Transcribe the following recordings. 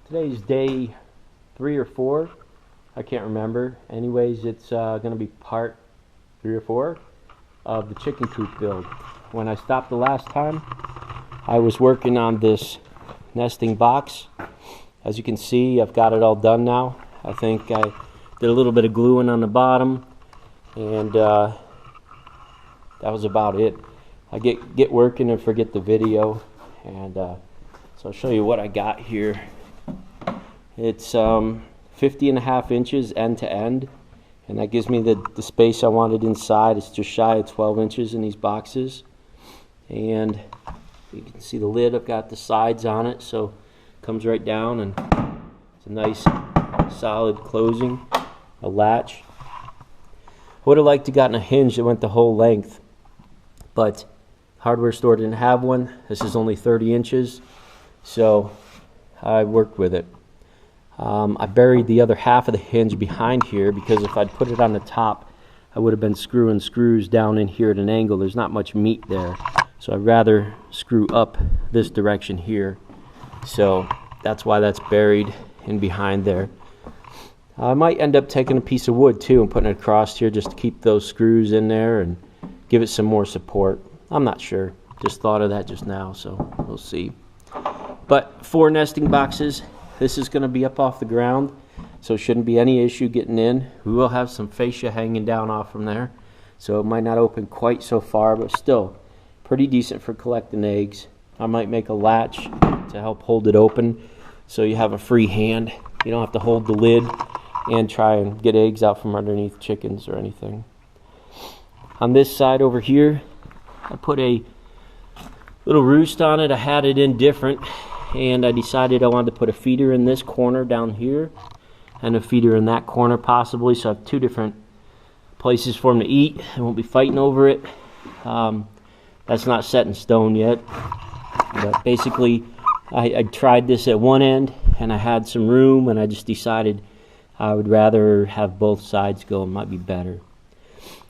Today's day 3 or 4. I can't remember. Anyways, it's going to be part 3 or 4 of the chicken coop build. When I stopped the last time, I was working on this nesting box. As you can see, I've got it all done now. I think I did a little bit of gluing on the bottom, and that was about it. I get working and forget the video, and so I'll show you what I got here. It's 50.5 inches end to end, and that gives me the space I wanted inside. It's just shy of 12 inches in these boxes, and you can see the lid. I've got the sides on it, so it comes right down, and it's a nice solid closing, a latch. I would have liked to gotten a hinge that went the whole length, but hardware store didn't have one. This is only 30 inches, so I worked with it. I buried the other half of the hinge behind here, because if I'd put it on the top, I would have been screwing screws down in here at an angle. There's not much meat there, so I'd rather screw up this direction here. So that's why that's buried in behind there. I might end up taking a piece of wood too and putting it across here just to keep those screws in there and give it some more support. I'm not sure. Just thought of that just now, so we'll see. But 4 nesting boxes. This is going to be up off the ground, so it shouldn't be any issue getting in. We will have some fascia hanging down off from there, so it might not open quite so far, but still pretty decent for collecting eggs. I might make a latch to help hold it open so you have a free hand. You don't have to hold the lid and try and get eggs out from underneath chickens or anything. On this side over here, I put a little roost on it. I had it in different, and I decided I wanted to put a feeder in this corner down here and a feeder in that corner possibly, so I have 2 different places for them to eat. I won't be fighting over it. That's not set in stone yet, but basically I tried this at one end and I had some room, and I just decided I would rather have both sides go. It might be better.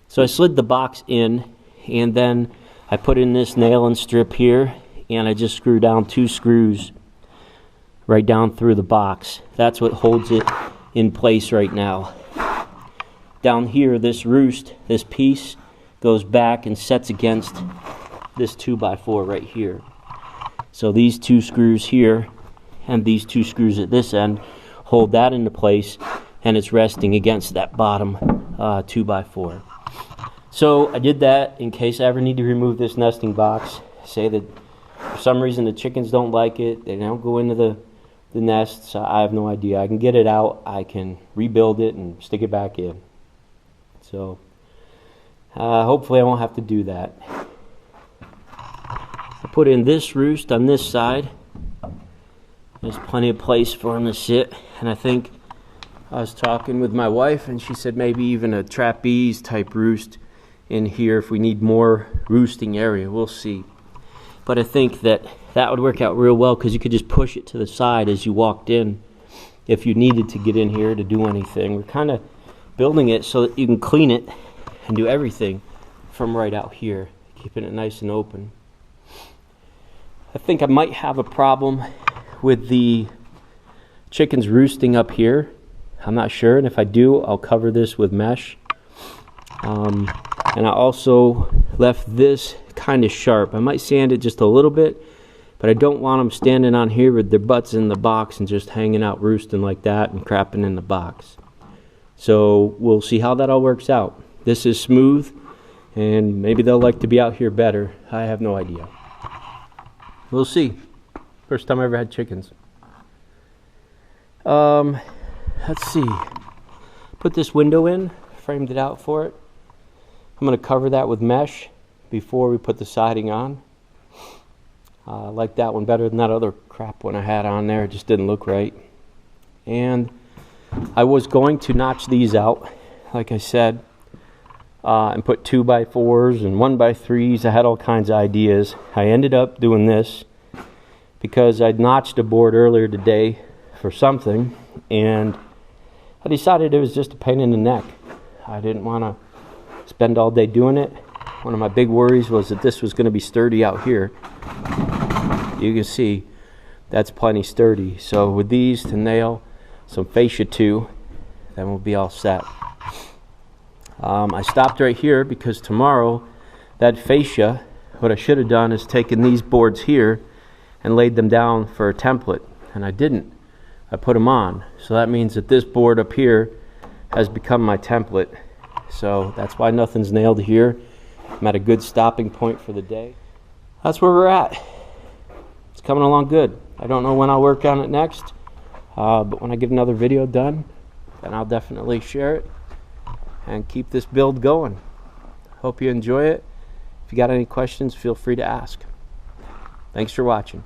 So I slid the box in, and then I put in this nail and strip here, and I just screw down 2 screws right down through the box. That's what holds it in place right now. Down here, this roost, this piece, goes back and sets against this 2x4 right here. So these 2 screws here and these 2 screws at this end hold that into place, and it's resting against that bottom 2x4. So I did that in case I ever need to remove this nesting box. Say that for some reason the chickens don't like it, they don't go into the nests. I have no idea. I can get it out, I can rebuild it and stick it back in. So hopefully I won't have to do that. I put in this roost on this side. There's plenty of place for him to sit, and I think I was talking with my wife, and she said maybe even a trapeze type roost in here if we need more roosting area. We'll see. But I think that would work out real well, because you could just push it to the side as you walked in if you needed to get in here to do anything. We're kind of building it so that you can clean it and do everything from right out here, keeping it nice and open. I think I might have a problem with the chickens roosting up here. I'm not sure, and if I do, I'll cover this with mesh. And I also left this kind of sharp. I might sand it just a little bit, but I don't want them standing on here with their butts in the box and just hanging out roosting like that and crapping in the box. So we'll see how that all works out. This is smooth, and maybe they'll like to be out here better. I have no idea. We'll see. First time I ever had chickens. Let's see. Put this window in, framed it out for it. I'm going to cover that with mesh before we put the siding on. I like that one better than that other crap one I had on there. It just didn't look right. And I was going to notch these out, like I said, and put 2x4s and 1x3s. I had all kinds of ideas. I ended up doing this because I'd notched a board earlier today for something, and I decided it was just a pain in the neck. I didn't want to spend all day doing it. One of my big worries was that this was going to be sturdy out here. You can see that's plenty sturdy. So with these to nail some fascia to, then we'll be all set. I stopped right here because tomorrow that fascia, what I should have done is taken these boards here and laid them down for a template, and I didn't. I put them on, so that means that this board up here has become my template. So that's why nothing's nailed here. I'm at a good stopping point for the day. That's where we're at. It's coming along good. I don't know when I'll work on it next, but when I get another video done, then I'll definitely share it and keep this build going. Hope you enjoy it. If you got any questions, feel free to ask. Thanks for watching.